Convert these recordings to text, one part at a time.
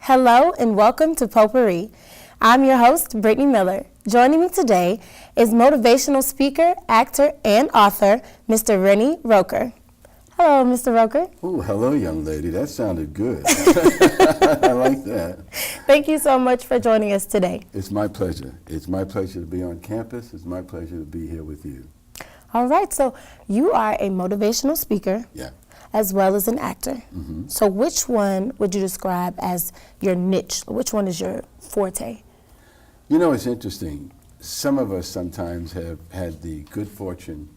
Hello and welcome to Potpourri. I'm your host, Brittany Miller. Joining me today is motivational speaker, actor, and author, Mr. Renny Roker. Hello, Mr. Roker. Oh, hello, young lady. That sounded good. I like that. Thank you so much for joining us today. It's my pleasure. It's my pleasure to be on campus. It's my pleasure to be here with you. All right, so you are a motivational speaker. Yeah. As well as an actor. Mm-hmm. So which one would you describe as your niche? Which one is your forte? You know, it's interesting. Some of us sometimes have had the good fortune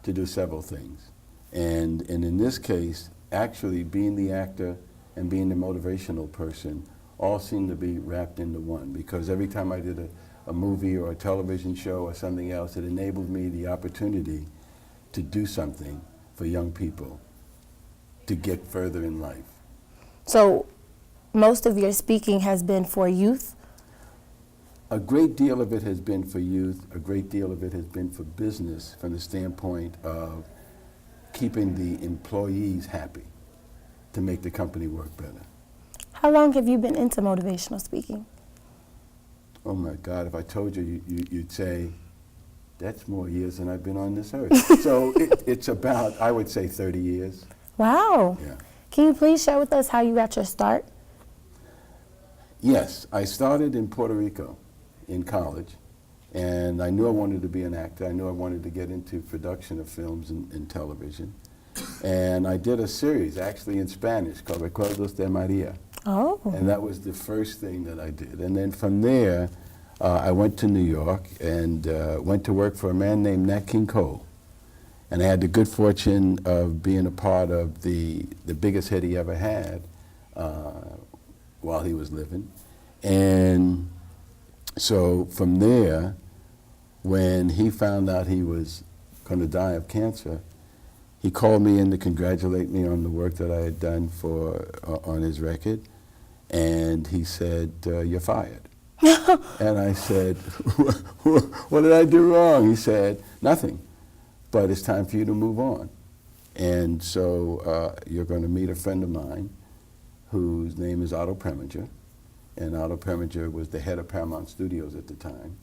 to do several things. And in this case, actually being the actor and being the motivational person all seem to be wrapped into one, because every time I did a movie or a television show or something else, it enabled me the opportunity to do something for young people to get further in life. So most of your speaking has been for youth? A great deal of it has been for youth. A great deal of it has been for business from the standpoint of keeping the employees happy to make the company work better. How long have you been into motivational speaking? Oh my God, if I told you, you'd say, that's more years than I've been on this earth. So it's about, I would say, 30 years. Wow. Yeah. Can you please share with us how you got your start? Yes, I started in Puerto Rico in college, and I knew I wanted to be an actor. I knew I wanted to get into production of films and television. And I did a series, actually in Spanish, called Recuerdos de Maria. Oh. And that was the first thing that I did. And then from there, I went to New York and went to work for a man named Nat King Cole. And I had the good fortune of being a part of the biggest hit he ever had while he was living. And so from there, when he found out he was going to die of cancer, he called me in to congratulate me on the work that I had done on his record. And he said, "You're fired." And I said, "What did I do wrong?" He said, "Nothing. But it's time for you to move on. And so you're going to meet a friend of mine whose name is Otto Preminger. And Otto Preminger was the head of Paramount Studios at the time.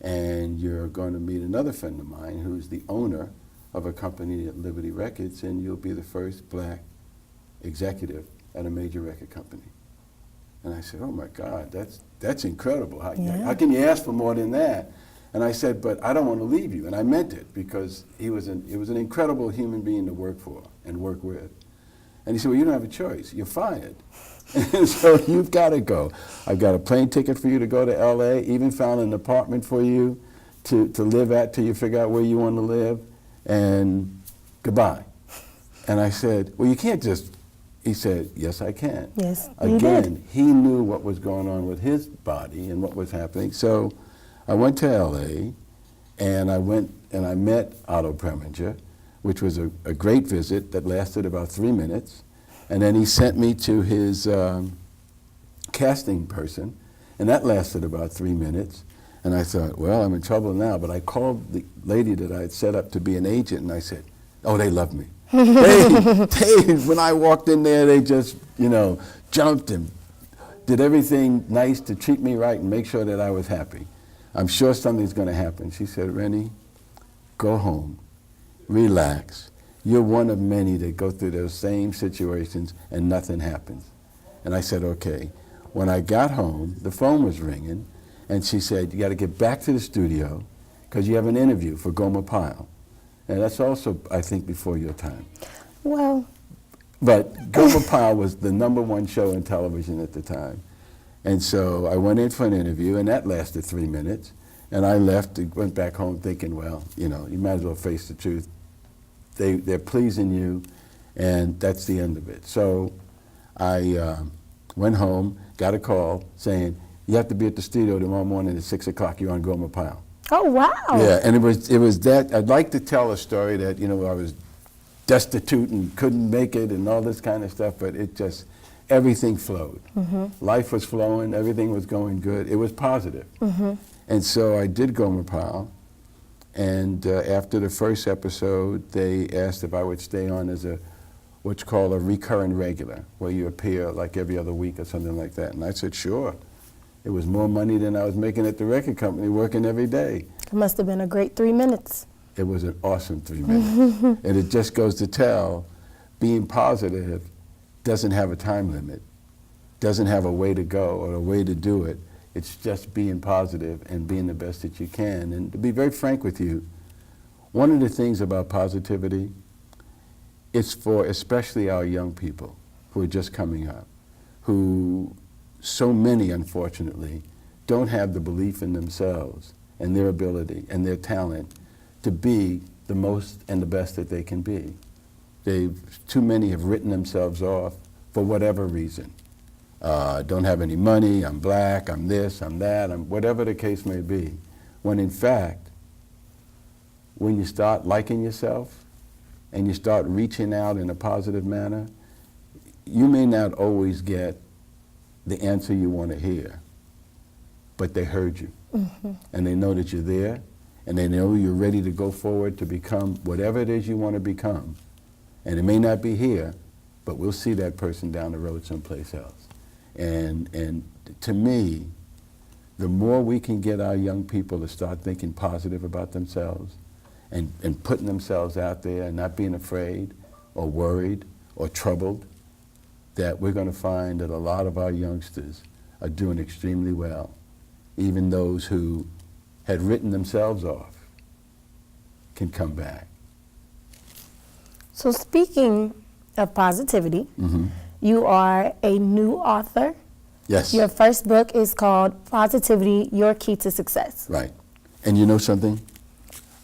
And you're going to meet another friend of mine who's the owner of a company at Liberty Records, and you'll be the first black executive at a major record company." And I said, "Oh my God, that's incredible. How can you ask for more than that?" And I said, "But I don't want to leave you." And I meant it, because he was an incredible human being to work for and work with. And he said, "Well, you don't have a choice. You're fired. And so you've got to go. I've got a plane ticket for you to go to LA, even found an apartment for you to live at till you figure out where you want to live, and goodbye." And I said, "Well, you can't just," he said, "Yes, I can." Yes, Again, he knew what was going on with his body and what was happening. So I went to LA, and I met Otto Preminger, which was a great visit that lasted about 3 minutes. And then he sent me to his casting person, and that lasted about 3 minutes. And I thought, well, I'm in trouble now. But I called the lady that I had set up to be an agent, and I said, "Oh, they love me." When I walked in there, they just, jumped and did everything nice to treat me right and make sure that I was happy. "I'm sure something's going to happen." She said, "Renny, go home, relax. You're one of many that go through those same situations and nothing happens." And I said, "Okay." When I got home, the phone was ringing, and she said, "You got to get back to the studio because you have an interview for Gomer Pyle." And that's also, I think, before your time. Well. But Gomer Pyle was the #1 show in television at the time. And so I went in for an interview, and that lasted 3 minutes. And I left and went back home thinking, well, you might as well face the truth. They're pleasing you, and that's the end of it. So I went home, got a call saying, "You have to be at the studio tomorrow morning at 6 o'clock. You're on Gomer Pyle." Oh, wow. Yeah, and it was that. I'd like to tell a story that, I was destitute and couldn't make it and all this kind of stuff, but everything flowed. Mm-hmm. Life was flowing, everything was going good. It was positive. Mm-hmm. And so I did Gomer Pyle, and after the first episode, they asked if I would stay on as what's called a recurrent regular, where you appear like every other week or something like that. And I said, sure. It was more money than I was making at the record company working every day. It must have been a great 3 minutes. It was an awesome 3 minutes. And it just goes to tell, being positive doesn't have a time limit, doesn't have a way to go or a way to do it. It's just being positive and being the best that you can. And to be very frank with you, one of the things about positivity, it's for especially our young people who are just coming up, who so many, unfortunately, don't have the belief in themselves and their ability and their talent to be the most and the best that they can be. Too many have written themselves off for whatever reason. Don't have any money, I'm black, I'm this, I'm that, whatever the case may be. When in fact, when you start liking yourself and you start reaching out in a positive manner, you may not always get the answer you want to hear, but they heard you. Mm-hmm. And they know that you're there, and they know you're ready to go forward to become whatever it is you want to become. And it may not be here, but we'll see that person down the road someplace else. And to me, the more we can get our young people to start thinking positive about themselves and putting themselves out there and not being afraid or worried or troubled, that we're going to find that a lot of our youngsters are doing extremely well. Even those who had written themselves off can come back. So speaking of positivity, Mm-hmm. you are a new author. Yes. Your first book is called Positivity, Your Key to Success. Right. And you know something?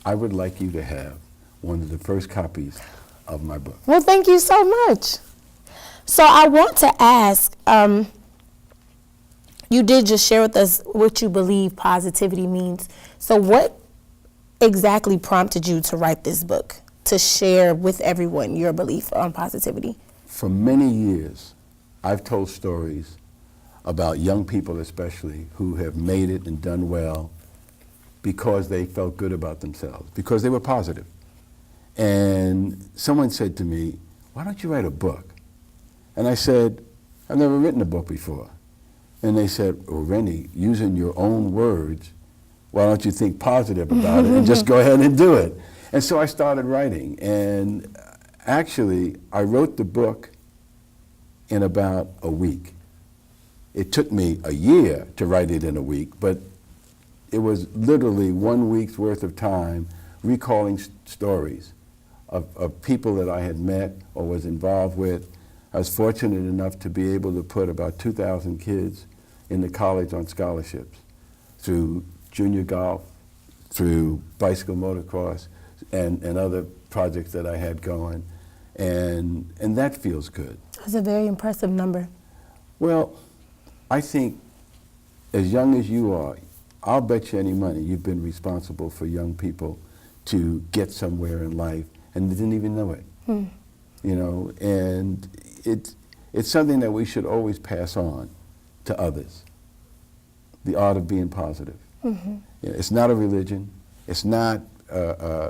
I would like you to have one of the first copies of my book. Well, thank you so much. So I want to ask, you did just share with us what you believe positivity means. So what exactly prompted you to write this book, to share with everyone your belief on positivity? For many years, I've told stories about young people especially who have made it and done well because they felt good about themselves, because they were positive. And someone said to me, why don't you write a book? And I said, I've never written a book before. And they said, well, Renny, using your own words, why don't you think positive about it and just go ahead and do it? And so I started writing. And actually, I wrote the book in about a week. It took me a year to write it in a week, but it was literally 1 week's worth of time recalling stories of people that I had met or was involved with. I was fortunate enough to be able to put about 2,000 kids in the college on scholarships through junior golf, through bicycle motocross, and other projects that I had going. And that feels good. That's a very impressive number. Well, I think as young as you are, I'll bet you any money you've been responsible for young people to get somewhere in life and they didn't even know it. You know, and it's something that we should always pass on to others. The art of being positive. Mm-hmm. It's not a religion. It's not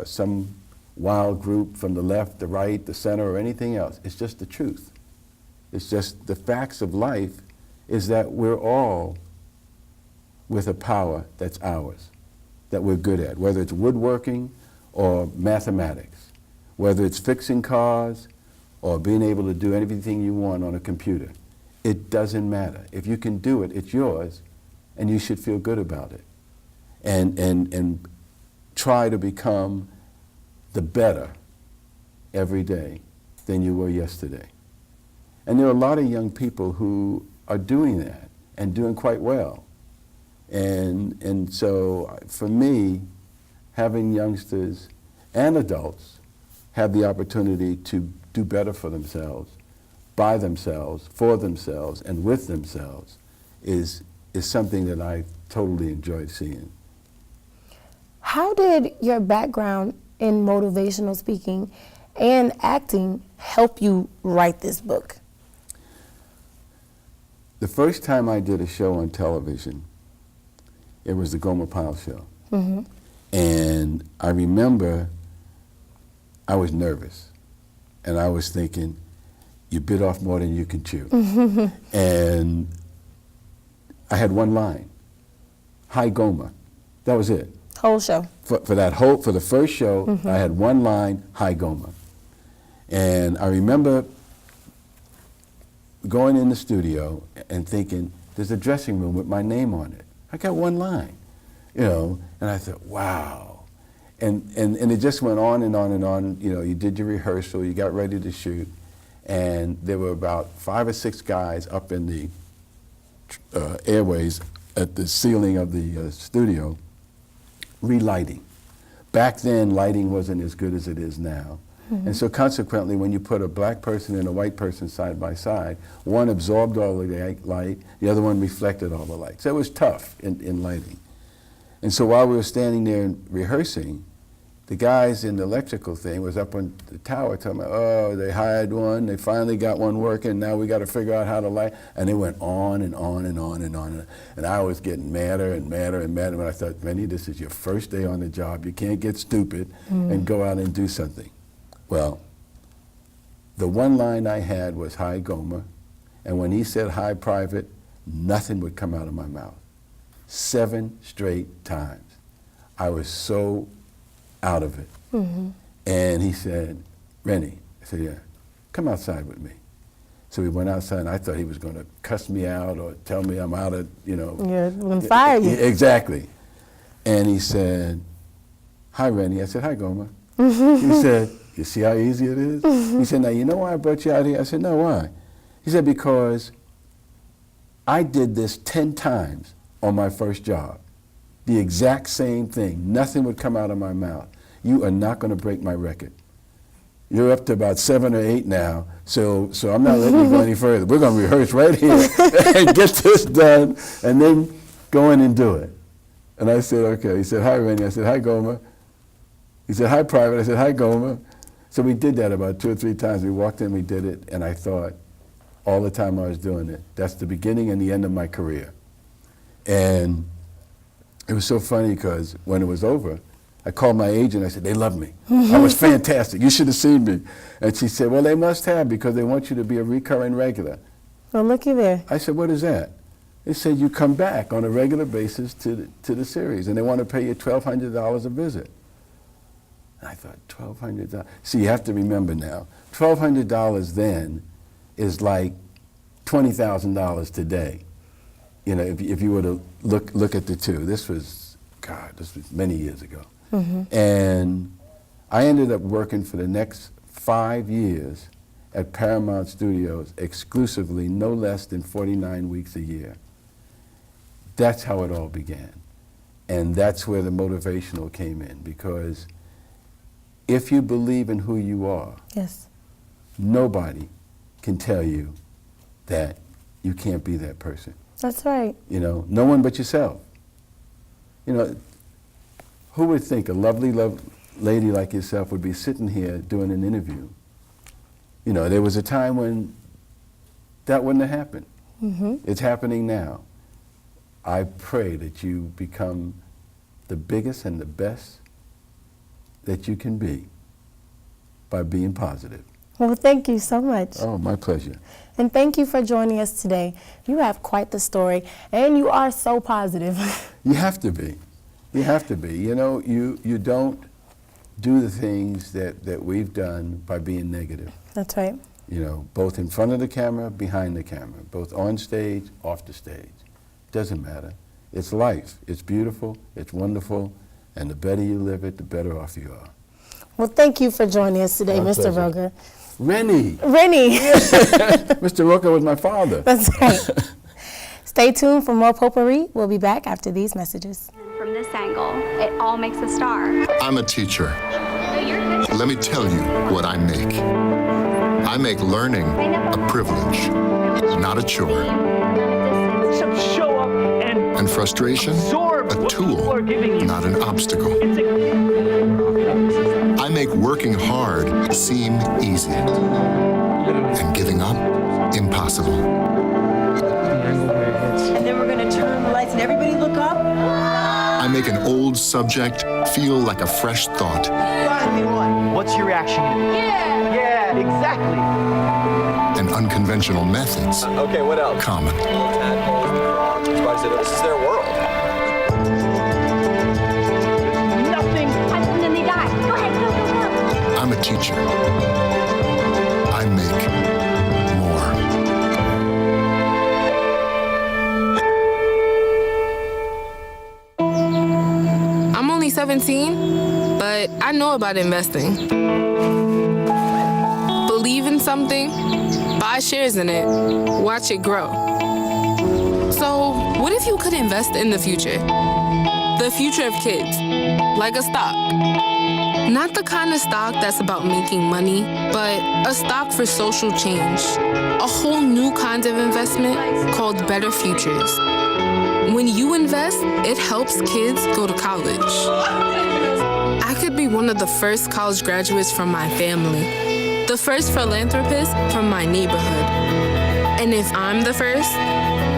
some wild group from the left, the right, the center, or anything else. It's just the truth. It's just the facts of life is that we're all with a power that's ours, that we're good at, whether it's woodworking or mathematics, whether it's fixing cars or being able to do anything you want on a computer. It doesn't matter. If you can do it, it's yours, and you should feel good about it. And try to become the better every day than you were yesterday. And there are a lot of young people who are doing that and doing quite well. And so for me, having youngsters and adults have the opportunity to do better for themselves, by themselves, for themselves, and with themselves is something that I totally enjoyed seeing. How did your background in motivational speaking and acting help you write this book? The first time I did a show on television, it was the Gomer Pyle show. Mm-hmm. And I remember I was nervous. And I was thinking, you bit off more than you can chew. And I had one line, Hi Goma. That was it. Whole show. For the first show, I had one line, Hi Goma. And I remember going in the studio and thinking, there's a dressing room with my name on it. I got one line, and I thought, wow. And it just went on and on and on. You did your rehearsal, you got ready to shoot, and there were about 5 or 6 guys up in the airways at the ceiling of the studio, relighting. Back then, lighting wasn't as good as it is now. And so consequently, when you put a black person and a white person side by side, one absorbed all the light, the other one reflected all the light. So it was tough in lighting. And so while we were standing there and rehearsing, the guys in the electrical thing was up on the tower telling me, oh, they hired one, they finally got one working, now we got to figure out how to light. And it went on and on and on and on. And I was getting madder and madder and madder. And I thought, Renny, this is your first day on the job. You can't get stupid and go out and do something. Well, the one line I had was Hi Gomer, and when he said Hi Private, nothing would come out of my mouth. 7 straight times. I was so out of it. And he said, Renny, I said, yeah, come outside with me. So we went outside, and I thought he was going to cuss me out or tell me I'm out of, Yeah, going to fire you. Exactly. And he said, Hi, Renny. I said, Hi, Gomer. He said, you see how easy it is? He said, now, you know why I brought you out here? I said, no, why? He said, because I did this 10 times on my first job. The exact same thing. Nothing would come out of my mouth. You are not going to break my record. You're up to about 7 or 8 now, so I'm not letting you go any further. We're going to rehearse right here and get this done, and then go in and do it. And I said, okay. He said, Hi, Renny. I said, Hi, Gomer. He said, Hi, Private. I said, Hi, Gomer. So we did that about 2 or 3 times. We walked in, we did it, and I thought, all the time I was doing it, that's the beginning and the end of my career. And it was so funny because when it was over, I called my agent. I said, they love me. I was fantastic. You should have seen me. And she said, well, they must have, because they want you to be a recurring regular. Well, looky there. I said, what is that? They said, you come back on a regular basis to the series, and they want to pay you $1,200 a visit. And I thought, $1,200? See, you have to remember now, $1,200 then is like $20,000 today. If you were to look at the two. This was many years ago. And I ended up working for the next 5 years at Paramount Studios exclusively, no less than 49 weeks a year. That's how it all began. And that's where the motivational came in, because if you believe in who you are, yes, nobody can tell you that you can't be that person. That's right. No one but yourself. Who would think a lovely lady like yourself would be sitting here doing an interview? There was a time when that wouldn't have happened. It's happening now. I pray that you become the biggest and the best that you can be by being positive. Well, thank you so much. Oh, my pleasure. And thank you for joining us today. You have quite the story, and you are so positive. You have to be. You have to be. You don't do the things that we've done by being negative. That's right. Both in front of the camera, behind the camera, both on stage, off the stage. Doesn't matter. It's life. It's beautiful. It's wonderful. And the better you live it, the better off you are. Well, thank you for joining us today, My Mr. pleasure. Roker. Renny. Renny. Mr. Roker was my father. That's right. Stay tuned for more Potpourri. We'll be back after these messages. From this angle, it all makes a star. I'm a teacher. Let me tell you what I make. I make learning a privilege, not a chore. Show up And frustration, absorb a what people tool, are giving you. not an obstacle. I make working hard seem easy, and giving up impossible. And then we're going to turn the lights and everybody look up. I make an old subject feel like a fresh thought. What's your reaction? Yeah. Exactly. and unconventional methods Okay, what else? common. Tadpoles, frogs, spiders, this is their world. Nothing. And then they die. Go ahead, go, go, go. I'm a teacher. I make more. I'm only 17, but I know about investing. Believe in something, buy shares in it, watch it grow. So, what if you could invest in the future? The future of kids, like a stock. Not the kind of stock that's about making money, but a stock for social change. A whole new kind of investment called Better Futures. When you invest, it helps kids go to college. I could be one of the first college graduates from my family, the first philanthropist from my neighborhood. And if I'm the first,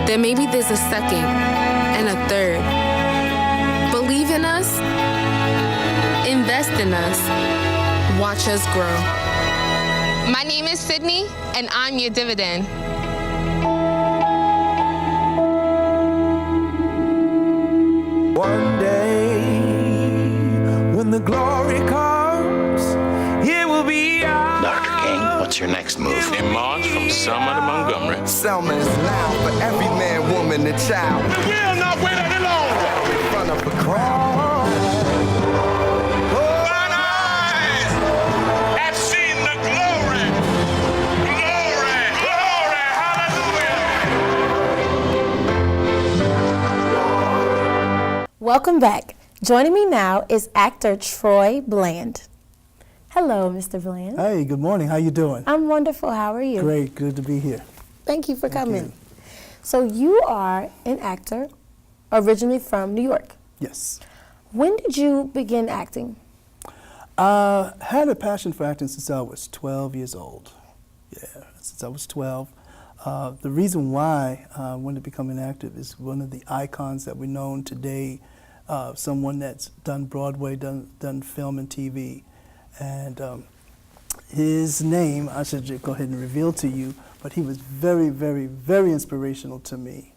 then maybe there's a second and a third. Believe in us, invest in us, watch us grow. My name is Sydney, and I'm your dividend. One day, when the glory comes, it will be ours. Dr. King, what's your next move? In March from Selma to Montgomery. Selma is loud for every man, woman, and child. We will not wait any longer. In front of a crowd. Mine eyes have seen the glory. Glory, glory, hallelujah. Welcome back. Joining me now is actor Troy Bland. Hello, Mr. Bland. Hey, good morning. How you doing? I'm wonderful. How are you? Great. Good to be here. Thank you for coming. you. So you are an actor originally from New York. Yes. When did you begin acting? Had a passion for acting since I was 12 years old. Yeah, since I was 12. The reason why I wanted to become an actor is one of the icons that we're known today, someone that's done Broadway, done film and TV. And his name, I should just go ahead and reveal to you, but he was very, very, very inspirational to me.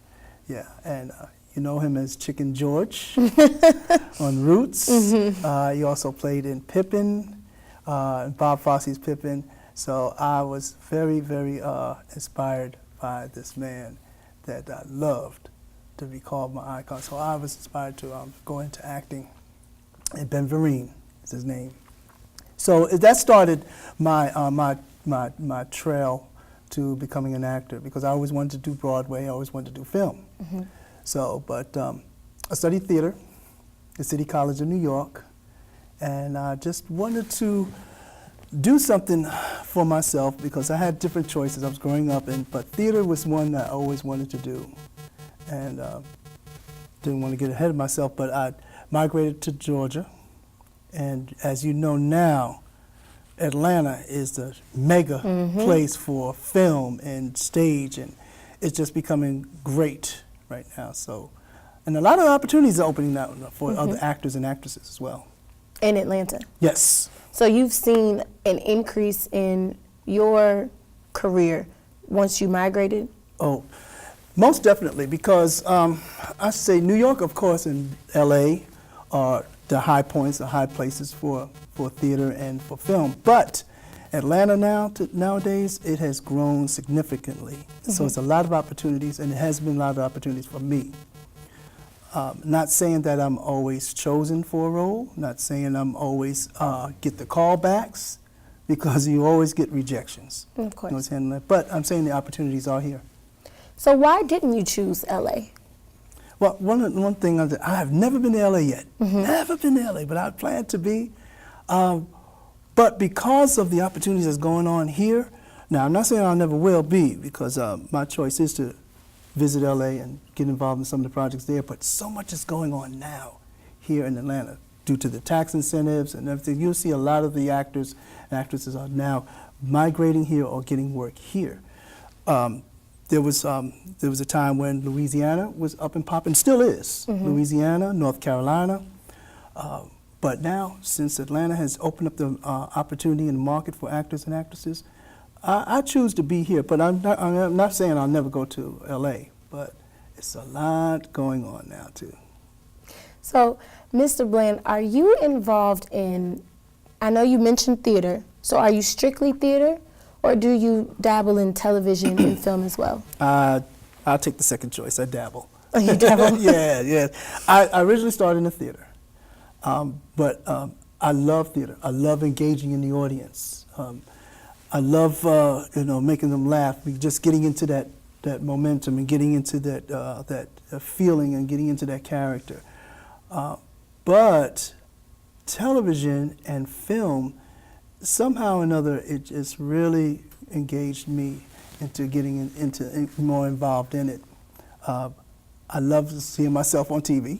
Yeah, and you know him as Chicken George on Roots. Mm-hmm. He also played in Pippin, Bob Fosse's Pippin. So I was very, very inspired by this man that I loved to be called my icon. So I was inspired to go into acting. And Ben Vereen is his name. So that started my my trail to becoming an actor, because I always wanted to do Broadway. I always wanted to do film. Mm-hmm. So, but I studied theater at City College of New York, and I just wanted to do something for myself because I had different choices. I was growing up, but theater was one that I always wanted to do, and didn't want to get ahead of myself. But I migrated to Georgia, and as you know now, Atlanta is the mega place for film and stage, and it's just becoming great right now. So, and a lot of opportunities are opening out for other actors and actresses as well. In Atlanta? Yes. So you've seen an increase in your career once you migrated? Oh, most definitely, because I say New York, of course, and LA are the high points, the high places for theater and for film. But Atlanta nowadays, it has grown significantly. So it's a lot of opportunities, and it has been a lot of opportunities for me. Not saying that I'm always chosen for a role, not saying I'm always get the callbacks, because you always get rejections. Of course. But I'm saying the opportunities are here. So why didn't you choose LA? Well, one thing, I have never been to LA yet. Never been to LA, but I plan to be. But because of the opportunities that's going on here, now I'm not saying I never will be, because my choice is to visit LA and get involved in some of the projects there, but so much is going on now here in Atlanta due to the tax incentives and everything. You'll see a lot of the actors and actresses are now migrating here or getting work here. There was a time when Louisiana was up and popping, still is. Louisiana, North Carolina, But now, since Atlanta has opened up the opportunity in the market for actors and actresses, I choose to be here. But I'm not saying I'll never go to L.A., but it's a lot going on now, too. So, Mr. Bland, are you involved in, I know you mentioned theater, so are you strictly theater, or do you dabble in television and film as well? I'll take the second choice. I dabble. Oh, you dabble? Yeah. I originally started in the theater, but I love theater. I love engaging in the audience. I love making them laugh. Just getting into that momentum and getting into that feeling and getting into that character. But television and film, somehow or another, it just really engaged me into getting more involved in it. I love seeing myself on TV.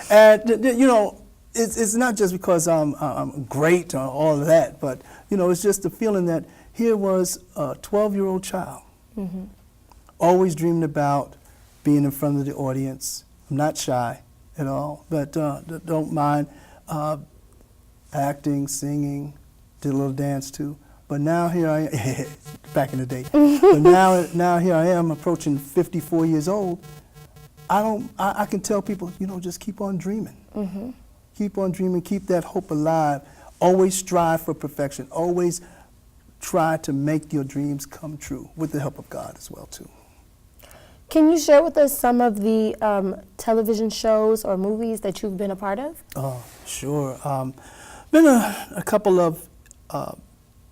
And it's not just because I'm great or all of that, but it's just the feeling that here was a 12-year-old child, always dreamed about being in front of the audience. I'm not shy at all, but don't mind acting, singing, did a little dance too. But now here I am, back in the day. But now here I am, approaching 54 years old. I can tell people, just keep on dreaming. Keep on dreaming, keep that hope alive. Always strive for perfection. Always try to make your dreams come true with the help of God as well too. Can you share with us some of the television shows or movies that you've been a part of? Oh, sure. Been a couple of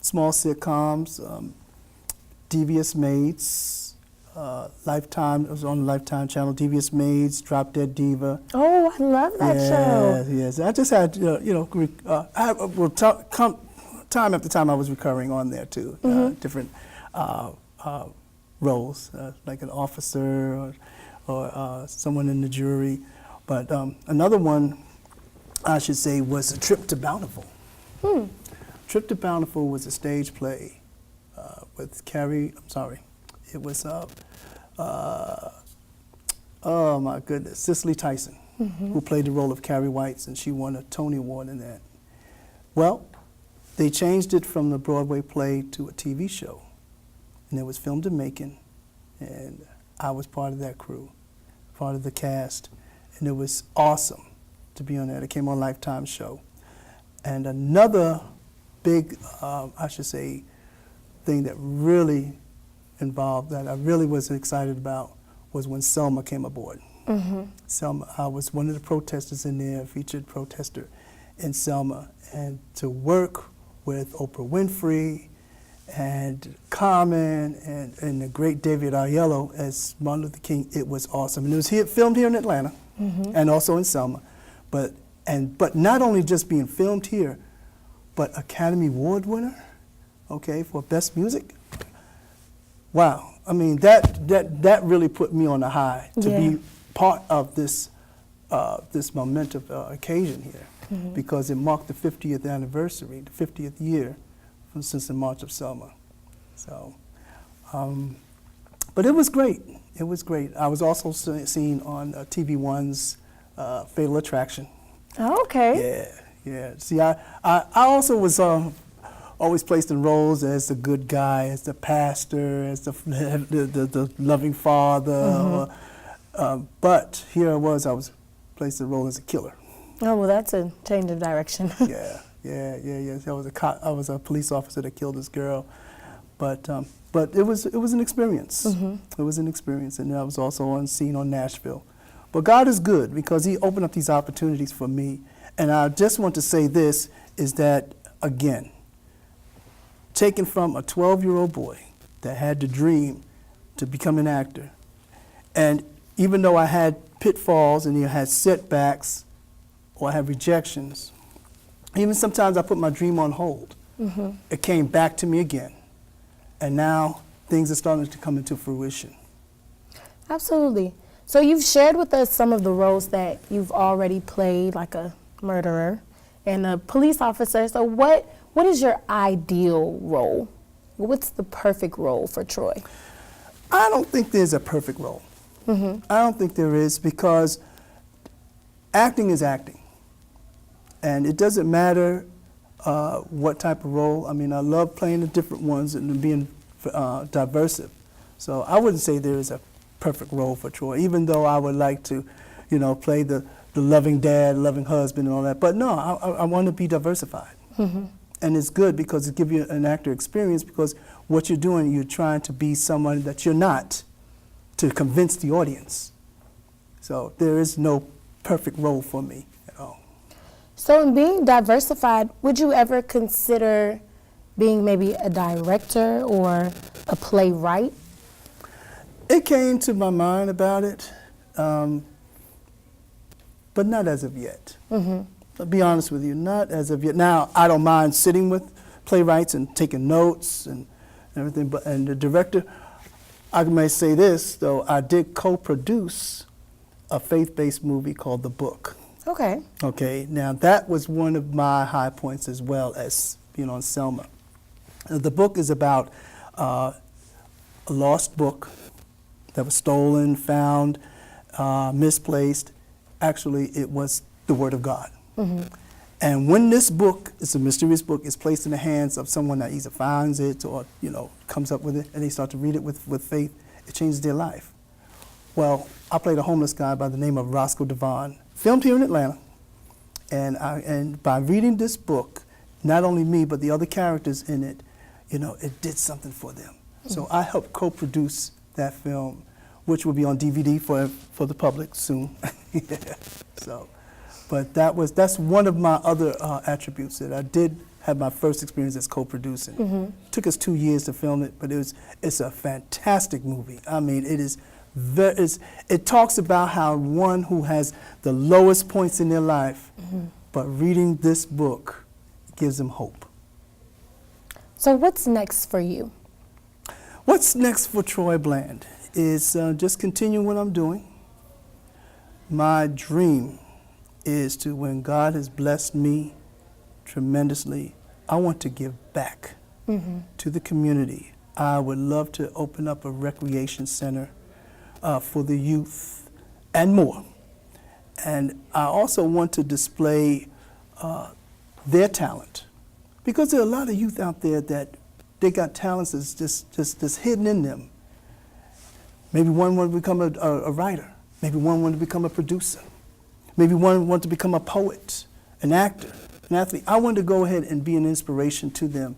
small sitcoms, Devious Maids, Lifetime, it was on the Lifetime channel, Devious Maids, Drop Dead Diva. Oh, I love that show. Yes, I just had, time after time I was recurring on there too, different roles, like an officer or someone in the jury. But another one, I should say, was A Trip to Bountiful. Trip to Bountiful was a stage play with it was, oh my goodness, Cicely Tyson, who played the role of Carrie White, and she won a Tony Award in that. Well, they changed it from the Broadway play to a TV show, and it was filmed in Macon, and I was part of that crew, part of the cast, and it was awesome to be on that. It came on Lifetime show. And another big, thing that really involved, that I really was excited about, was when Selma came aboard. Selma, I was one of the protesters in there, featured protester in Selma, and to work with Oprah Winfrey and Carmen and the great David Oyelowo as Martin Luther King, it was awesome. And it was filmed here in Atlanta and also in Selma. But not only just being filmed here, but Academy Award winner, for Best Music. Wow, I mean that really put me on a high to be part of this momentous occasion here, because it marked the 50th anniversary, the 50th year since the March of Selma. So, but it was great. It was great. I was also seen on TV One's Fatal Attraction. Oh, okay. Yeah. See, I also was always placed in roles as the good guy, as the pastor, as the loving father. But here I was placed in a role as a killer. Oh, well, that's a change of direction. Yeah. I was a police officer that killed this girl, but it was an experience. It was an experience, and I was also seen on Nashville. But God is good, because He opened up these opportunities for me. And I just want to say this, is that, again, taken from a 12-year-old boy that had the dream to become an actor, and even though I had pitfalls and I had setbacks or I had rejections, even sometimes I put my dream on hold, it came back to me again. And now things are starting to come into fruition. Absolutely. So you've shared with us some of the roles that you've already played, like a murderer and a police officer. So what is your ideal role? What's the perfect role for Troy? I don't think there's a perfect role. I don't think there is, because acting is acting. And it doesn't matter what type of role. I mean, I love playing the different ones and being diverse. So I wouldn't say there is a perfect role for Troy, even though I would like to, play the loving dad, loving husband and all that. But no, I want to be diversified. Mm-hmm. And it's good because it gives you an actor experience, because what you're doing, you're trying to be someone that you're not to convince the audience. So there is no perfect role for me at all. So in being diversified, would you ever consider being maybe a director or a playwright? It came to my mind about it, but not as of yet. Mm-hmm. I'll be honest with you, not as of yet. Now, I don't mind sitting with playwrights and taking notes and everything, and the director, I may say this, though, I did co-produce a faith-based movie called The Book. Okay. Okay, now that was one of my high points as well as being on Selma. The book is about a lost book that was stolen, found, misplaced. Actually, it was the Word of God. Mm-hmm. And when this book, it's a mysterious book, is placed in the hands of someone that either finds it or, comes up with it, and they start to read it with faith, it changes their life. Well, I played a homeless guy by the name of Roscoe Devon, filmed here in Atlanta. And by reading this book, not only me, but the other characters in it, it did something for them. Mm-hmm. So I helped co-produce that film, which will be on DVD for the public soon. Yeah. So, but that's one of my other attributes, that I did have my first experience as co-producing. Mm-hmm. It took us 2 years to film it, but it's a fantastic movie. I mean, it talks about how one who has the lowest points in their life, mm-hmm. but reading this book gives them hope. So what's next for you? What's next for Troy Bland is just continue what I'm doing. My dream is to, when God has blessed me tremendously, I want to give back mm-hmm. to the community. I would love to open up a recreation center for the youth and more. And I also want to display their talent, because there are a lot of youth out there that they got talents that's just hidden in them. Maybe one want to become a writer. Maybe one want to become a producer. Maybe one want to become a poet, an actor, an athlete. I want to go ahead and be an inspiration to them,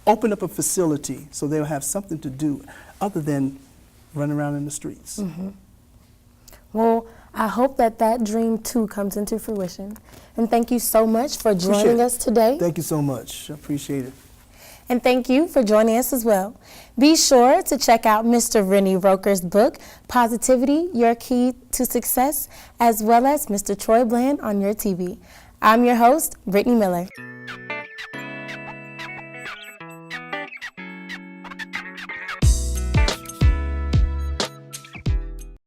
open up a facility so they'll have something to do other than run around in the streets. Mm-hmm. Well, I hope that dream too comes into fruition. And thank you so much for joining us today. Thank you so much. I appreciate it. And thank you for joining us as well. Be sure to check out Mr. Renny Roker's book, Positivity, Your Key to Success, as well as Mr. Troy Bland on your TV. I'm your host, Brittany Miller.